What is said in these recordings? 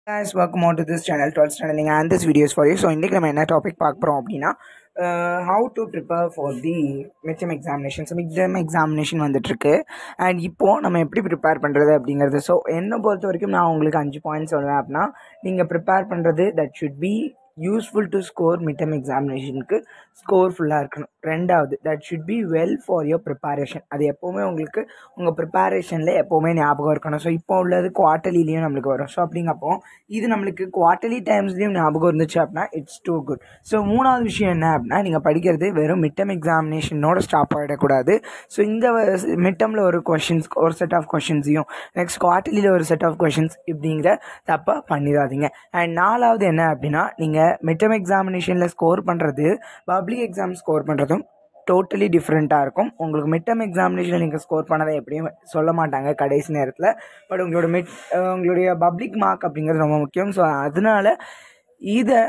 Guys, welcome on to this channel 12th standing and this video is for you. So இன்னைக்கு நம்ம என்ன topic பார்க்க போறோம் அப்படின்னா how to prepare for the midterm examination. So midterm examination வந்துட்டு இருக்கு and இப்போ நம்ம எப்படி ப்ரிப்பேர் பண்ணுறது அப்படிங்கிறது. ஸோ என்னை பொறுத்த வரைக்கும் நான் உங்களுக்கு 5 பாயிண்ட்ஸ் சொல்லுவேன். அப்படின்னா நீங்கள் ப்ரிப்பேர் பண்ணுறது that should be useful to score midterm examinationக்கு ஸ்கோர் ஃபுல்லாக இருக்கணும். ரெண்டாவது that should be well for your preparation. அது எப்போவுமே உங்களுக்கு உங்கள் ப்ரிப்பரேஷனில் எப்போவுமே ஞாபகம் இருக்கணும். ஸோ இப்போ உள்ளது குவார்ட்டர்லிலையும் நம்மளுக்கு வரும். ஸோ அப்படிங்கப்போ இது நம்மளுக்கு குவார்ட்டர்லி டைம்ஸ்லேயும் ஞாபகம் இருந்துச்சு அப்படின்னா இட்ஸ் டூ குட். ஸோ மூணாவது விஷயம் என்ன அப்படின்னா நீங்கள் படிக்கிறது வெறும் மிட்டம் எக்ஸாமினேஷனோட ஸ்டாப் ஆகிடக்கூடாது. ஸோ இந்த மிட்டமில் ஒரு கொஷின்ஸ் ஒரு செட் ஆஃப் கொஷின்ஸையும் நெக்ஸ்ட் குவார்ட்டர்லியில் ஒரு செட் ஆஃப் கொஷின்ஸ் இப்படிங்கிற தப்பாக பண்ணிடாதீங்க. அண்ட் நாலாவது என்ன அப்படின்னா நீங்கள் மிட்டம் எக்ஸாமினேஷனில் ஸ்கோர் பண்ணுறது பப்ளிக் எக்ஸாம் ஸ்கோர் பண்ணுறதும் டோட்டலி டிஃப்ரெண்ட்டாக இருக்கும். உங்களுக்கு மிட்டம் எக்ஸாமினேஷனில் நீங்கள் ஸ்கோர் பண்ணதை எப்படியும் சொல்ல மாட்டாங்க கடைசி நேரத்தில். பட் உங்களுடைய பப்ளிக் மார்க் அப்படிங்கிறது ரொம்ப முக்கியம். ஸோ அதனால் இதை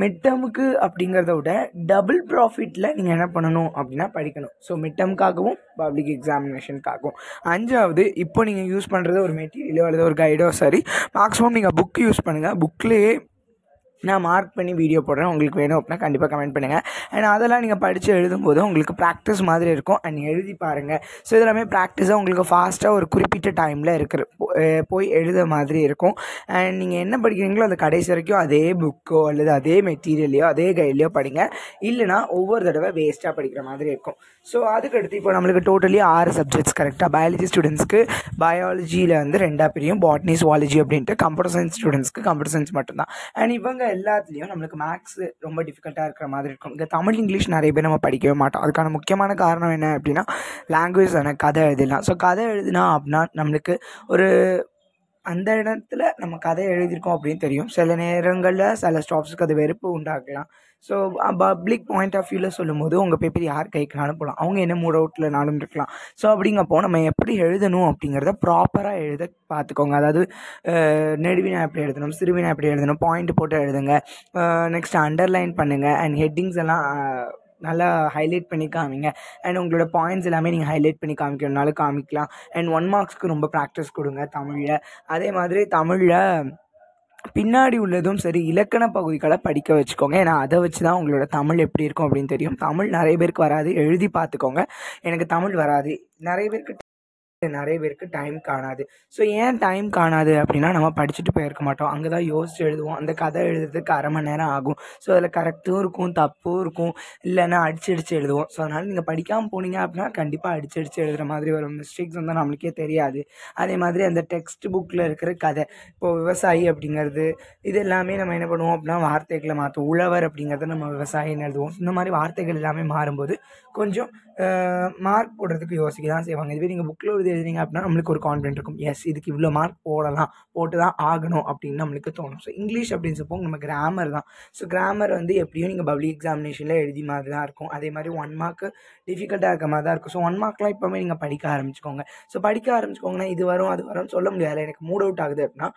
மிட்டமுக்கு அப்படிங்கிறத விட டபுள் ப்ராஃபிட்டில் நீங்கள் என்ன பண்ணணும் அப்படின்னா படிக்கணும். ஸோ மிட்டமுக்காகவும் பப்ளிக் எக்ஸாமினேஷனுக்காகவும். அஞ்சாவது, இப்போ நீங்கள் யூஸ் பண்ணுறது ஒரு மெட்டீரியலோ அல்லது ஒரு கைடோ சரி, மேக்ஸிமம் நீங்கள் புக்கு யூஸ் பண்ணுங்கள். புக்லேயே நான் மார்க் பண்ணி வீடியோ போடுறேன், உங்களுக்கு வேணும் அப்படின்னா கண்டிப்பாக கமெண்ட் பண்ணுங்கள். அண்ட் அதெல்லாம் நீங்கள் படித்து எழுதும்போது உங்களுக்கு ப்ராக்டிஸ் மாதிரி இருக்கும். அண்ட் எழுதி பாருங்கள். ஸோ இதெல்லாமே ப்ராக்டிஸாக உங்களுக்கு ஃபாஸ்ட்டாக ஒரு குறிப்பிட்ட டைமில் போய் எழுத மாதிரி இருக்கும். அண்ட் நீங்கள் என்ன படிக்கிறீங்களோ அந்த கடைசி வரைக்கும் அதே புக்கோ அல்லது அதே மெட்டீரியலையோ அதே கைட்லையோ படிங்க. இல்லைனா ஒவ்வொரு தடவை வேஸ்ட்டாக படிக்கிற மாதிரி இருக்கும். ஸோ அதுக்கடுத்து இப்போ நம்மளுக்கு டோட்டலி 6 சப்ஜெக்ட்ஸ் கரெக்டாக. பயாலஜி ஸ்டூடெண்ட்ஸ்க்கு பயாலஜியில் வந்து 2 பிரியும், பாட்னி சுவாலஜி அப்படின்ட்டு. கம்ப்யூட்டர் சயின்ஸ் ஸ்டூடெண்ட்ஸ்க்கு கம்ப்யூட்டர் சயின்ஸ் மட்டும்தான். அண்ட் இவங்க எல்லாத்துலேயும் நம்மளுக்கு மேக்ஸ் ரொம்ப டிஃபிகல்ட்டாக இருக்கிற மாதிரி இருக்கும். இங்கே தமிழ் இங்கிலீஷ் நிறைய பேர் நம்ம படிக்கவே மாட்டோம். அதுக்கான முக்கியமான காரணம் என்ன அப்படின்னா லாங்குவேஜ் தானே. கதை எழுதலாம். ஸோ கதை எழுதினா அப்படின்னா நம்மளுக்கு ஒரு அந்த இடத்துல நம்ம கதை எழுதியிருக்கோம் அப்படின்னு தெரியும். சில நேரங்களில் சில ஸ்டாப்ஸுக்கு அது வெறுப்பு உண்டாக்கலாம். ஸோ பப்ளிக் பாயிண்ட் ஆஃப் வியூவில் சொல்லும் போது உங்கள் பேப்பர் யார் கைக்குனாலும் போகலாம், அவங்க என்ன மூட் அவுட்லனாலும் இருக்கலாம். ஸோ அப்படிங்கப்போ நம்ம எப்படி எழுதணும் அப்படிங்கிறத ப்ராப்பராக எழுத பார்த்துக்கோங்க. அதாவது நெடுவினா எப்படி எழுதணும், சிறுவினா எப்படி எழுதணும், பாயிண்ட் போட்டு எழுதுங்க. நெக்ஸ்ட் அண்டர்லைன் பண்ணுங்கள். அண்ட் ஹெட்டிங்ஸ் எல்லாம் நல்லா ஹைலைட் பண்ணி காமிங்க. அண்ட் உங்களோட பாயிண்ட்ஸ் எல்லாமே நீங்கள் ஹைலைட் பண்ணி காமிக்கணும்னாலும் காமிக்கலாம். அண்ட் 1 மார்க்ஸ்க்கு ரொம்ப ப்ராக்டிஸ் கொடுங்க தமிழில். அதே மாதிரி தமிழில் பின்னாடி உள்ளதும் சரி இலக்கண பகுதிகளை படிக்க வச்சுக்கோங்க. ஏன்னா அதை வச்சு தான் உங்களோட தமிழ் எப்படி இருக்கும் அப்படின்னு தெரியும். தமிழ் நிறைய பேருக்கு வராது, எழுதி பார்த்துக்கோங்க. எனக்கு தமிழ் வராது, நிறைய பேருக்கு டைம் காணாது. ஸோ ஏன் டைம் காணாது அப்படின்னா நம்ம படிச்சுட்டு போயிருக்க மாட்டோம், அங்கே தான் யோசிச்சு எழுதுவோம். அந்த கதை எழுதுறதுக்கு 1/2 மணி நேரம் ஆகும். ஸோ அதில் கரெக்டும் இருக்கும் தப்பும் இருக்கும், இல்லைன்னா அடிச்சு எழுதுவோம். ஸோ அதனால் நீங்கள் படிக்காமல் போனீங்க அப்படின்னா கண்டிப்பாக அடிச்சு எழுதுகிற மாதிரி ஒரு மிஸ்டேக்ஸ் வந்து நம்மளுக்கே தெரியாது. அதே மாதிரி அந்த டெக்ஸ்ட் புக்கில் இருக்கிற கதை, இப்போது விவசாயி அப்படிங்கிறது இது எல்லாமே நம்ம என்ன பண்ணுவோம் அப்படின்னா வார்த்தைகளை மாற்றுவோம். உழவர் அப்படிங்கிறத நம்ம விவசாயின்னு எழுதுவோம். இந்த மாதிரி வார்த்தைகள் எல்லாமே மாறும்போது கொஞ்சம் மார்க் போடுறதுக்கு யோசிக்க தான் செய்வாங்க. இதுவே நீங்கள் புக்கில் எழுதுறீங்க அப்படின்னா நம்மளுக்கு ஒரு கான்ஃபிடென்ட் இருக்கும். எஸ், இதுக்கு இவ்வளோ மார்க் போட்டு தான் ஆகணும் அப்படின்னு நம்மளுக்கு தோணும். ஸோ இங்கிலீஷ் அப்படின்னு சொல்லுவோம் நம்ம கிராமர் தான். ஸோ கிராமர் வந்து எப்படியும் நீங்கள் பப்ளிக் எக்ஸாமினேஷனில் எழுதி மாதிரி தான் இருக்கும். அதே மாதிரி 1 மார்க்கு டிஃபிகல்ட்டாக இருக்க மாதிரி தான் இருக்கும். ஸோ 1 மார்க்லாம் இப்போவுமே நீங்கள் படிக்க ஆரம்பிச்சுக்கோங்க. ஸோ படிக்க ஆரம்பிச்சுக்கோங்கன்னா இது வரும் அது வரும்னு சொல்ல முடியாது. எனக்கு மூட் அவுட் ஆகுது அப்படின்னா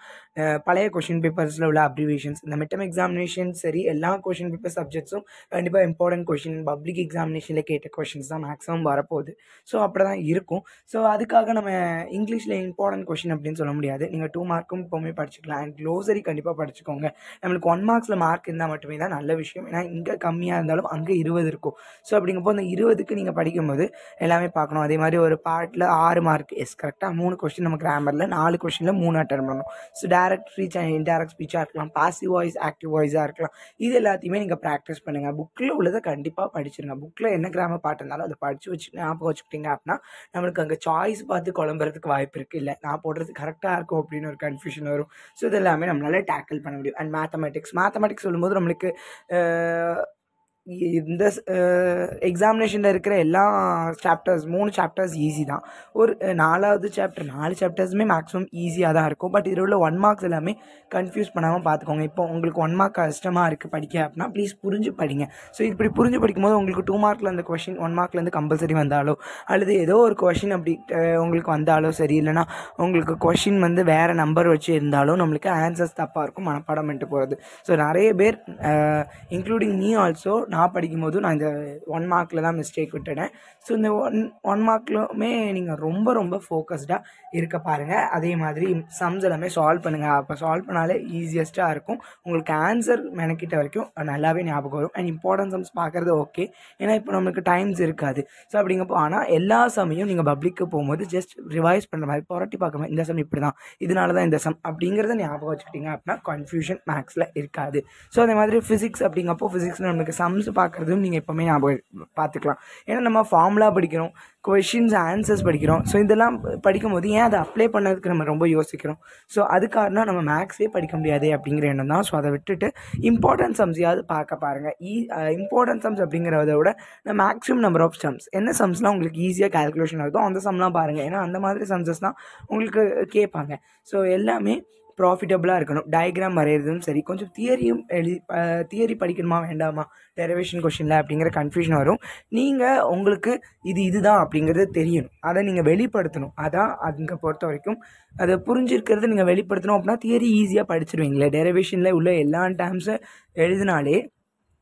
பழைய கொஷின் பேப்பர்ஸில் உள்ள அப்ரிவேஷன்ஸ், இந்த மிட்டம் எக்ஸாமினேஷன் சரி எல்லா கொஷின் பேப்பர் சப்ஜெக்ட்ஸும் கண்டிப்பாக இம்பார்ட்டன்ட் கொஷின் பப்ளிக் எக்ஸாமினேஷனில் கேட்ட கொஷின்ஸ் தான் மேக்ஸிமம் வரப்போகுது. ஸோ அப்படி தான் இருக்கும். ஸோ அதுக்காக நம்ம இங்கிலீஷில் இம்பார்ட்டன்ட் கொஷின் அப்படின்னு சொல்ல முடியாது. நீங்கள் 2 மார்க்கும் இப்போவுமே படிச்சுக்கலாம். அண்ட் க்ளோசரி கண்டிப்பாக படிச்சுக்கோங்க. நம்மளுக்கு 1 மார்க்ஸில் மார்க் இருந்தால் மட்டுமே தான் நல்ல விஷயம். ஏன்னா இங்கே கம்மியாக இருந்தாலும் அங்கே 20 இருக்கும். ஸோ அப்படிங்கப்போ அந்த 20க்கு நீங்கள் படிக்கும்போது எல்லாமே பார்க்கணும். அதே மாதிரி ஒரு பார்ட்டில் 6 மார்க், எஸ் கரெக்டாக 3 கொஸ்டின் நம்ம கிராமரில், 4 கொஸ்டினில் 3 அட்டன் பண்ணணும். So direct speech and indirect ஸ்பீச்சாக இருக்கலாம், பாசிவ் வாய்ஸ் ஆக்டிவ் வாய்ஸாக இருக்கலாம். இது எல்லாத்தையுமே நீங்கள் ப்ராக்டிஸ் பண்ணுங்கள். புக்கில் உள்ளதை கண்டிப்பாக படிச்சிருங்க. புக்கில் என்ன கிராமர் பாட்டு இருந்தாலும் அதை படித்து ஞாபகம் வச்சுக்கிட்டீங்க அப்படின்னா நம்மளுக்கு அங்கே சாய்ஸ் பார்த்து குழம்புறதுக்கு வாய்ப்பு இருக்குது. இல்லை நான் போடுறது கரெக்டாக இருக்கும் அப்படின்னு ஒரு கன்ஃபியூஷன் வரும். ஸோ இது எல்லாமே நம்மளால டேக்கிள் பண்ண முடியும். அண்ட் மேத்தமெட்டிக்ஸ் சொல்லும்போது நம்மளுக்கு இந்த எக்ஸாமினேஷனில் இருக்கிற எல்லா சாப்டர்ஸ் 3 சாப்டர்ஸ் ஈஸி தான். ஒரு 4வது சாப்டர் 4 சாப்டர்ஸுமே மேக்ஸிமம் ஈஸியாக தான் இருக்கும். பட் இதில் உள்ள 1 மார்க்ஸ் எல்லாமே கன்ஃபியூஸ் பண்ணாமல் பார்த்துக்கோங்க. இப்போ உங்களுக்கு 1 மார்க் கஷ்டமாக இருக்குது படிக்க அப்படின்னா ப்ளீஸ் புரிஞ்சு படிங்க. ஸோ இப்படி புரிஞ்சு படிக்கும்போது உங்களுக்கு 2 மார்க்கில் அந்த கொஷின் 1 மார்க்லேருந்து கம்பல்சரி வந்தாலோ அல்லது ஏதோ ஒரு கொஷின் அப்படி உங்களுக்கு வந்தாலோ சரி, இல்லைனா உங்களுக்கு கொஷின் வந்து வேறு நம்பர் வச்சு இருந்தாலும் நம்மளுக்கு ஆன்சர்ஸ் தப்பாக இருக்கும் மனப்பாடம் பண்ணிட்டு போகிறது. ஸோ நிறைய பேர் இன்க்ளூடிங் மீ ஆல்சோ நான் படிக்கும்போது நான் இந்த 1 மார்க்கில் தான் மிஸ்டேக் விட்டுட்டேன். ஸோ இந்த ஒன் மார்க்லுமே நீங்கள் ரொம்ப ரொம்ப ஃபோக்கஸ்டாக இருக்க பாருங்கள். அதே மாதிரி சம்ஸ் எல்லாமே சால்வ் பண்ணுங்கள். அப்போ சால்வ் பண்ணாலே ஈஸியஸ்ட்டாக இருக்கும். உங்களுக்கு ஆன்சர் மெனக்கிட்ட வரைக்கும் நல்லாவே ஞாபகம் வரும். அண்ட் இம்பார்ட்டன்ட் சம்ஸ் பார்க்குறது ஓகே, ஏன்னா இப்போ நம்மளுக்கு டைம்ஸ் இருக்காது. ஸோ அப்படிங்கப்போ ஆனால் எல்லா சமையும் நீங்கள் பப்ளிக்கு போகும்போது ஜஸ்ட் ரிவைஸ் பண்ணுற மாதிரி புரட்டி பார்க்கும்போது இந்த சம் இப்படி தான், இதனால தான் இந்த சம் அப்படிங்கிறத ஞாபகம் வச்சுக்கிட்டிங்க அப்படின்னா கன்ஃபியூஷன் மேக்ஸில் இருக்காது. ஸோ அதே மாதிரி ஃபிசிக்ஸ் அப்படிங்கப்போ ஃபிசிக்ஸில் நம்மளுக்கு சம்ஸ் பார்க்குறதும் நீங்கள் எப்போவுமே ஞாபகம் பார்த்துக்கலாம். ஏன்னா நம்ம ஃபார்முலா படிக்கிறோம், கொஷின்ஸ் ஆன்சர்ஸ் படிக்கிறோம். ஸோ இதெல்லாம் படிக்கும்போது ஏன் அதை அப்ளை பண்ணதுக்கு நம்ம ரொம்ப யோசிக்கிறோம். ஸோ அது காரணம் நம்ம மேக்ஸே படிக்க முடியாது அப்படிங்கிற எண்ணம் தான். ஸோ அதை விட்டுட்டு இம்பார்ட்டன்ட் சம்ஸையாவது பார்க்க பாருங்கள். இம்பார்ட்டன்ட் சம்ஸ் அப்படிங்கிறத விட மேக்ஸிமம் நம்பர் ஆஃப் சம்ஸ், என்ன சம்ஸ்லாம் உங்களுக்கு ஈஸியாக கேல்குலேஷன் ஆகுதோ அந்த சம்லாம் பாருங்கள். ஏன்னா அந்த மாதிரி சம்ஸஸ் தான் உங்களுக்கு கேட்பாங்க. ஸோ எல்லாமே ப்ராஃபிட்டபுளாக இருக்கணும். டயக்ராம் வரைகிறதும் சரி, கொஞ்சம் தியரியும் தியரி படிக்கணுமா வேண்டாமா டெரிவேஷன் கொஷினில் அப்படிங்கிற கன்ஃபியூஷன் வரும். நீங்கள் உங்களுக்கு இதுதான் அப்படிங்கிறது தெரியணும், அதை நீங்கள் வெளிப்படுத்தணும். அதான் அங்கே பொறுத்த வரைக்கும் அதை புரிஞ்சிருக்கிறது நீங்கள் வெளிப்படுத்தணும் அப்படின்னா தியரி ஈஸியாக படிச்சிருவீங்களே. டெரிவேஷனில் உள்ள எல்லா டேர்ம்ஸை எழுதினாலே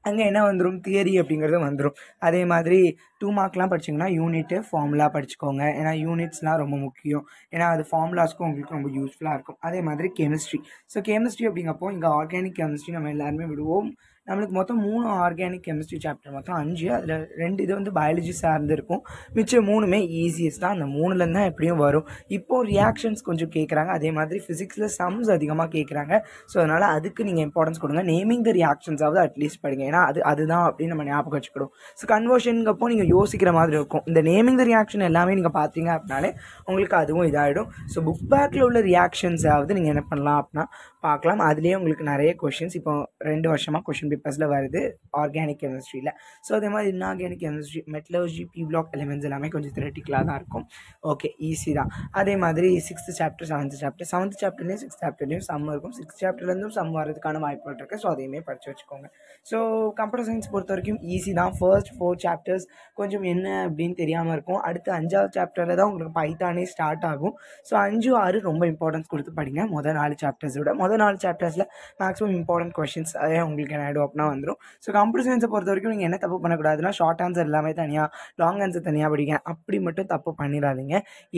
அங்கே என்ன வந்துடும், தியரி அப்படிங்கிறது வந்துடும். அதே மாதிரி 2 மார்க்லாம் படிச்சிங்கன்னா யூனிட்டு ஃபார்முலா படிச்சுக்கோங்க. ஏன்னா யூனிட்ஸ்லாம் ரொம்ப முக்கியம். ஏன்னா அது ஃபார்முலாஸ்க்கும் உங்களுக்கு ரொம்ப யூஸ்ஃபுல்லாக இருக்கும். அதே மாதிரி கெமிஸ்ட்ரி. ஸோ கெமிஸ்ட்ரி அப்படிங்கப்போ இங்கே ஆர்கானிக் கெமிஸ்ட்ரி நம்ம எல்லாருமே விடுவோம். நம்மளுக்கு மொத்தம் 3 ஆர்கானிக் கெமிஸ்ட்ரி சாப்டர், மொத்தம் 5. அதில் 2 இது வந்து பயாலஜி சார்ந்து இருக்கும். மிச்சம் 3மே ஈஸியஸ்ட் தான். அந்த 3லேருந்து தான் எப்படியும் வரும். இப்போது ரியாக்ஷன்ஸ் கொஞ்சம் கேட்குறாங்க. அதே மாதிரி ஃபிசிக்ஸில் சம்ஸ் அதிகமாக கேட்குறாங்க. ஸோ அதனால் அதுக்கு நீங்கள் இம்பார்ட்டன்ஸ் கொடுங்க. நேமிங் த ரியாக்ஷன்ஸாவது அட்லீஸ்ட் படிங்க. ஏன்னா அதுதான் அப்படின்னு நம்ம ஞாபகம் வச்சுக்கணும். ஸோ கன்வர்ஷனுங்கப்போ நீங்கள் யோசிக்கிற மாதிரி இருக்கும். இந்த நேமிங் த ரியாக்ஷன் எல்லாமே நீங்கள் பார்த்தீங்க அப்படின்னாலே உங்களுக்கு அதுவும் இதாகிடும். ஸோ புக் பேக்கில் உள்ள ரியாக்ஷன்ஸாவது நீங்கள் என்ன பண்ணலாம் அப்படின்னா பார்க்கலாம். அதுலேயே உங்களுக்கு நிறைய கொஷின்ஸ் இப்போ 2 வருஷமாக கொஷின் பேப்பர்ஸில் வருது ஆர்கானிக் கெமிஸ்ட்ரியில். ஸோ அதே மாதிரி inorganic chemistry, metallurgy, p block elements எல்லாமே கொஞ்சம் தியரிட்டிக்கலாக தான் இருக்கும். ஓகே, ஈஸி தான். அதே மாதிரி 6th chapter 7th chapter 7th சாப்டர்லேயும் 6th சாப்டர்லேயும் சம் இருக்கும். 6th சாப்டர்லேருந்தும் சம் வரதுக்கான வாய்ப்புகள் இருக்குது. ஸோ அதையுமே படித்து வச்சுக்கோங்க. ஸோ கம்ப்யூட்டர் சயின்ஸ் பொறுத்த வரைக்கும் ஈஸி தான். ஃபர்ஸ்ட் 4 சாப்டர்ஸ் கொஞ்சம் என்ன அப்படின்னு தெரியாமல் இருக்கும். அடுத்து 5வது சாப்டரில் தான் உங்களுக்கு பைத்தானே ஸ்டார்ட் ஆகும். ஸோ 5, 6 ரொம்ப இம்பார்ட்டன்ஸ் கொடுத்து படிங்க. முதல் 4 சாப்டர்ஸ் விட. முதல் 4 சாப்டர்ஸில் மேக்ஸிமம் இம்பார்ட்டன்ட் கொஷின்ஸ் அதே உங்களுக்கு என்ன ஆகிடும் அப்படின்னா வந்துடும். ஸோ கம்ப்யூட்டர் சயின்ஸை பொறுத்த வரைக்கும் நீங்கள் என்ன தப்பு பண்ணக்கூடாதுன்னா ஷார்ட் ஆன்சர் எல்லாமே தனியாக, லாங் ஆன்சர் தனியாக படிங்க. அப்படி மட்டும் தப்பு பண்ணிடாதீங்க.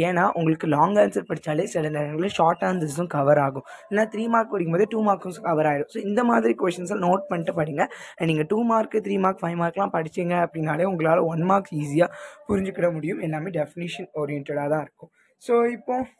ஏன்னா உங்களுக்கு லாங் ஆன்சர் படித்தாலே சில நேரங்களில் ஷார்ட் ஆன்சர்ஸும் கவர் ஆகும். இல்லைனா 3 மார்க் படிக்கும்போது 2 மார்க்கும் கவர் ஆகிடும். ஸோ இந்த மாதிரி கொஷின்ஸை நோட் பண்ணிட்டு படிங்க. நீங்கள் 2 மார்க் 3 மார்க் 5 மார்க்லாம் படிச்சிங்க அப்படின்னாலே உங்களால் 1 மார்க் ஈஸியாக புரிஞ்சுக்கிட முடியும். எல்லாமே டெஃபினிஷன் ஓரியன்டாக தான் இருக்கும். ஸோ இப்போது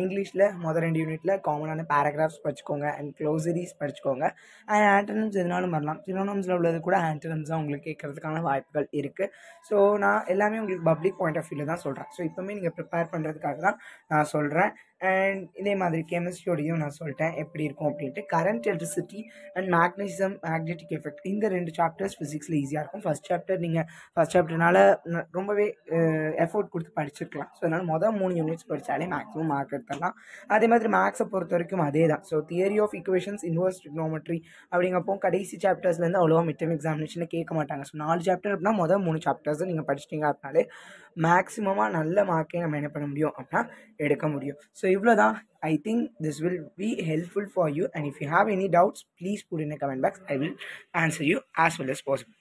இங்கிலீஷில் முதல் 2 யூனிட்டில் காமனான பேராகிராஃப்ஸ் படிச்சுக்கோங்க அண்ட் க்ளோசரிஸ் படிச்சுக்கோங்க. அண்ட் ஆண்டனம்ஸ் எதுனாலும் வரலாம். சினோனிம்ஸில் உள்ளது கூட ஆண்டனம்ஸாக உங்களுக்கு கேட்கறதுக்கான வாய்ப்புகள் இருக்குது. ஸோ நான் எல்லாமே உங்களுக்கு பப்ளிக் பாயிண்ட் ஆஃப் வியூவில் தான் சொல்கிறேன். ஸோ இப்போவுமே நீங்கள் ப்ரிப்பேர் பண்ணுறதுக்காக தான் நான் சொல்கிறேன். அண்ட் இதே மாதிரி கெமிஸ்ட்ரியோடையும் நான் சொல்லிட்டேன் எப்படி இருக்கும் அப்படின்ட்டு. Current electricity and magnetism, magnetic effect, இந்த 2 சாப்டர்ஸ் ஃபிசிக்ஸில் ஈஸியாக இருக்கும். ஃபஸ்ட் சாப்டர்னால ரொம்பவே எஃபோர்ட் கொடுத்து படிச்சிருக்கலாம். ஸோ அதனால் மொதல் 3 யூனிட்ஸ் படித்தாலே மேக்ஸிமம் மார்க் எடுத்துடலாம். அதே மாதிரி மேக்ஸை பொறுத்த வரைக்கும் அதே தான். So theory of equations, inverse trigonometry அப்படிங்கப்போ கடைசி சாப்டர்ஸ்லேருந்து அவ்வளோவா மிட்டம் எக்ஸாமினேஷனில் கேட்க மாட்டாங்க. ஸோ 4 சாப்டர் அப்படின்னா மொதல் 3 சாப்டர்ஸை நீங்கள் படிச்சிட்டிங்க அப்படின்னாலே மேக்ஸிமமாக நல்ல மார்க்கே நம்ம என்ன பண்ண முடியும் அப்படின்னா எடுக்க முடியும். ஸோ இவ்வளோதான். I think this will be helpful for you, and if you have any doubts, please put in a comment box. I will answer you as well as possible.